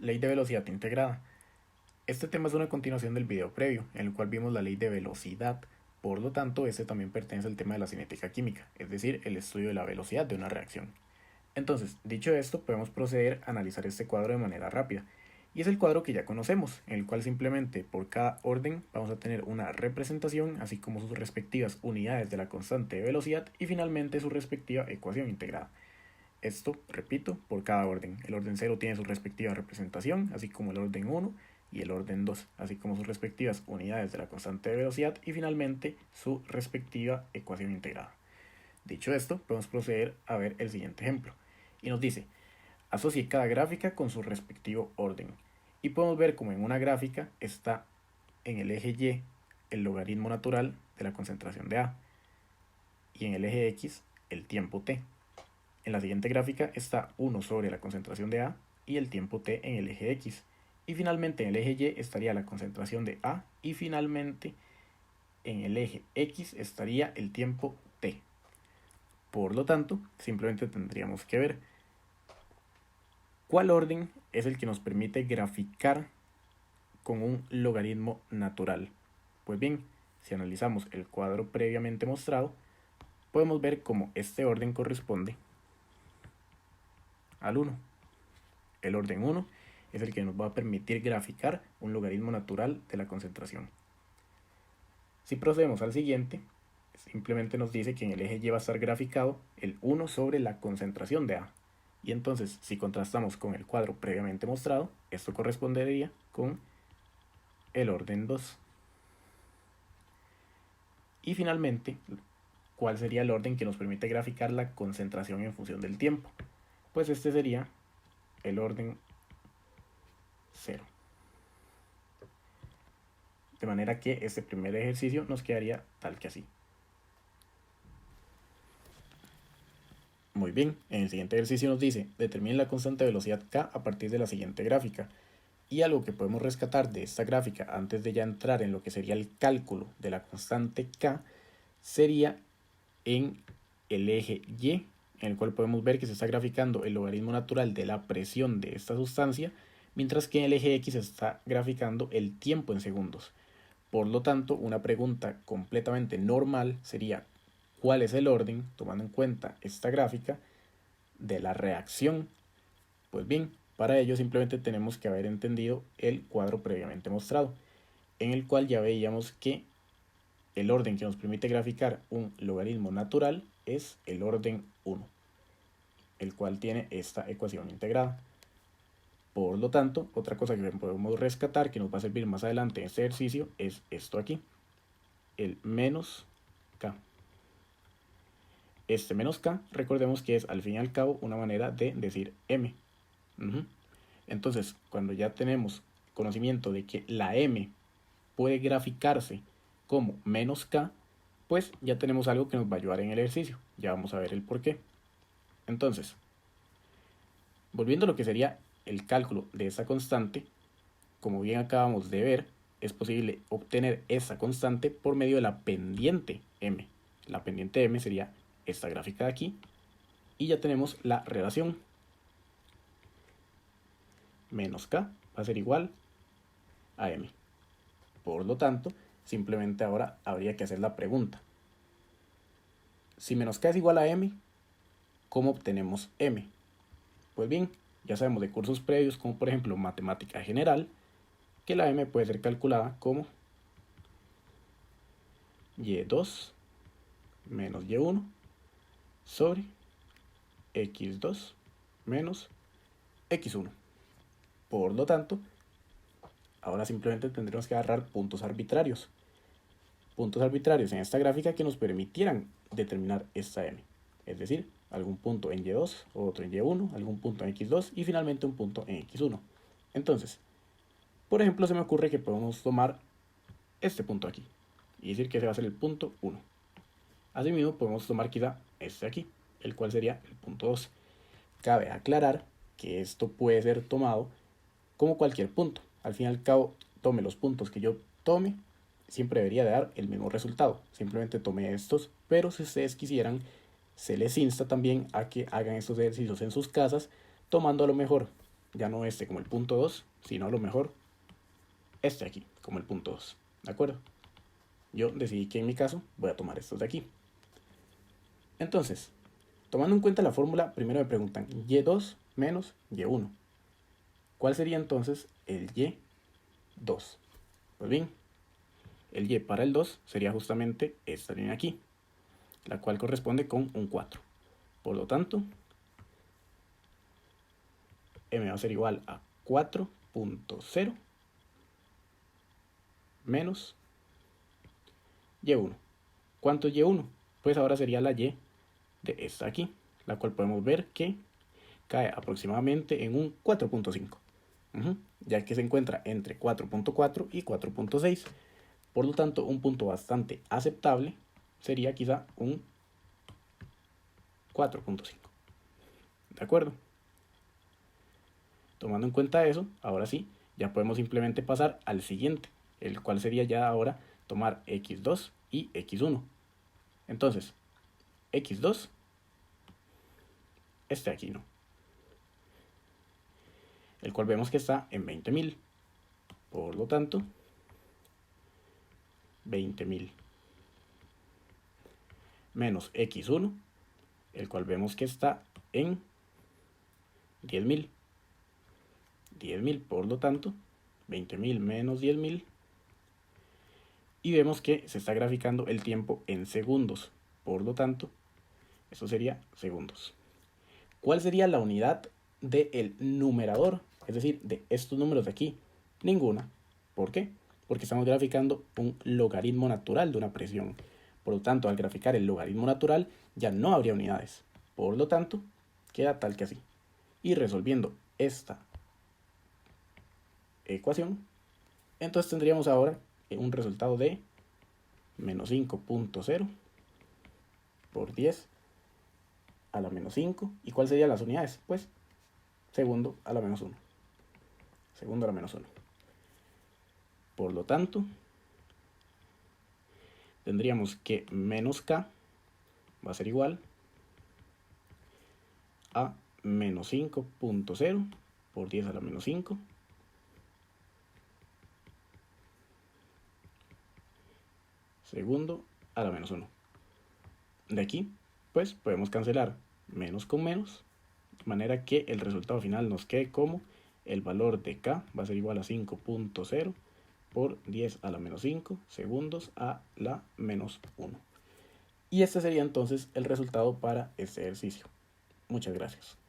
Ley de velocidad integrada. Este tema es una continuación del video previo, en el cual vimos la ley de velocidad. Por lo tanto, este también pertenece al tema de la cinética química, es decir, el estudio de la velocidad de una reacción. Entonces, dicho esto, podemos proceder a analizar este cuadro de manera rápida. Y es el cuadro que ya conocemos, en el cual simplemente por cada orden vamos a tener una representación, así como sus respectivas unidades de la constante de velocidad y finalmente su respectiva ecuación integrada. Esto, repito, por cada orden. El orden 0 tiene su respectiva representación, así como el orden 1 y el orden 2, así como sus respectivas unidades de la constante de velocidad y finalmente su respectiva ecuación integrada. Dicho esto, podemos proceder a ver el siguiente ejemplo. Y nos dice, asocie cada gráfica con su respectivo orden. Y podemos ver como en una gráfica está en el eje Y el logaritmo natural de la concentración de A y en el eje X el tiempo t. En la siguiente gráfica está 1 sobre la concentración de A y el tiempo t en el eje X. Y finalmente en el eje Y estaría la concentración de A y finalmente en el eje X estaría el tiempo t. Por lo tanto, simplemente tendríamos que ver cuál orden es el que nos permite graficar con un logaritmo natural. Pues bien, si analizamos el cuadro previamente mostrado, podemos ver cómo este orden corresponde al 1. El orden 1 es el que nos va a permitir graficar un logaritmo natural de la concentración. Si procedemos al siguiente, simplemente nos dice que en el eje Y va a estar graficado el 1 sobre la concentración de A. Y entonces, si contrastamos con el cuadro previamente mostrado, esto correspondería con el orden 2. Y finalmente, ¿cuál sería el orden que nos permite graficar la concentración en función del tiempo? Pues este sería el orden 0. De manera que este primer ejercicio nos quedaría tal que así. Muy bien, en el siguiente ejercicio nos dice, determine la constante de velocidad k a partir de la siguiente gráfica. Y algo que podemos rescatar de esta gráfica antes de ya entrar en lo que sería el cálculo de la constante k, sería en el eje Y, en el cual podemos ver que se está graficando el logaritmo natural de la presión de esta sustancia, mientras que en el eje X se está graficando el tiempo en segundos. Por lo tanto, una pregunta completamente normal sería ¿cuál es el orden, tomando en cuenta esta gráfica, de la reacción? Pues bien, para ello simplemente tenemos que haber entendido el cuadro previamente mostrado, en el cual ya veíamos que el orden que nos permite graficar un logaritmo natural es el orden 1, el cual tiene esta ecuación integrada. Por lo tanto, otra cosa que podemos rescatar que nos va a servir más adelante en este ejercicio es esto aquí, el menos k. Este menos k, recordemos que es al fin y al cabo una manera de decir m. Entonces, cuando ya tenemos conocimiento de que la m puede graficarse como menos k, pues ya tenemos algo que nos va a ayudar en el ejercicio. Ya vamos a ver el por qué. Entonces, volviendo a lo que sería el cálculo de esta constante, como bien acabamos de ver, es posible obtener esa constante por medio de la pendiente m. La pendiente m sería esta gráfica de aquí, y ya tenemos la relación. Menos k va a ser igual a m. Por lo tanto, simplemente ahora habría que hacer la pregunta. Si menos k es igual a m, ¿cómo obtenemos m? Pues bien, ya sabemos de cursos previos, como por ejemplo matemática general, que la m puede ser calculada como y2 menos y1 sobre x2 menos x1. Por lo tanto, ahora simplemente tendremos que agarrar puntos arbitrarios. Puntos arbitrarios en esta gráfica que nos permitieran determinar esta m. Es decir, algún punto en y2, otro en y1, algún punto en x2 y finalmente un punto en x1. Entonces, por ejemplo, se me ocurre que podemos tomar este punto aquí y decir que ese va a ser el punto 1. Asimismo, podemos tomar quizá este aquí, el cual sería el punto 2. Cabe aclarar que esto puede ser tomado como cualquier punto. Al fin y al cabo, tome los puntos que yo tome, siempre debería de dar el mismo resultado. Simplemente tomé estos, pero si ustedes quisieran, se les insta también a que hagan estos ejercicios en sus casas, tomando a lo mejor ya no este como el punto 2, sino a lo mejor este aquí como el punto 2, ¿de acuerdo? Yo decidí que en mi caso voy a tomar estos de aquí. Entonces, tomando en cuenta la fórmula, primero me preguntan y2 menos y1. ¿Cuál sería entonces el y2? Pues bien, el y para el 2 sería justamente esta línea aquí, la cual corresponde con un 4. Por lo tanto, m va a ser igual a 4.0 menos y1. ¿Cuánto es y1? Pues ahora sería la y de esta aquí, la cual podemos ver que cae aproximadamente en un 4.5, ya que se encuentra entre 4.4 y 4.6. Por lo tanto, un punto bastante aceptable sería quizá un 4.5. ¿De acuerdo? Tomando en cuenta eso, ahora sí, ya podemos simplemente pasar al siguiente, el cual sería ya ahora tomar x2 y x1. Entonces, x2, este aquí, ¿no? El cual vemos que está en 20.000. Por lo tanto, 20.000 menos x1, el cual vemos que está en 10.000. 10.000, por lo tanto, 20.000 menos 10.000. Y vemos que se está graficando el tiempo en segundos. Por lo tanto, eso sería segundos. ¿Cuál sería la unidad del numerador? Es decir, de estos números de aquí. Ninguna. ¿Por qué? Porque estamos graficando un logaritmo natural de una presión. Por lo tanto, al graficar el logaritmo natural, ya no habría unidades. Por lo tanto, queda tal que así. Y resolviendo esta ecuación, entonces tendríamos ahora un resultado de menos 5.0 por 10 a la menos 5. ¿Y cuáles serían las unidades? Pues segundo a la menos 1. Segundo a la menos 1. Por lo tanto, tendríamos que menos k va a ser igual a menos 5.0 por 10 a la menos 5 segundo a la menos 1. De aquí, pues podemos cancelar menos con menos, de manera que el resultado final nos quede como el valor de k va a ser igual a 5.0 por 10 a la menos 5 segundos a la menos 1. Y este sería entonces el resultado para este ejercicio. Muchas gracias.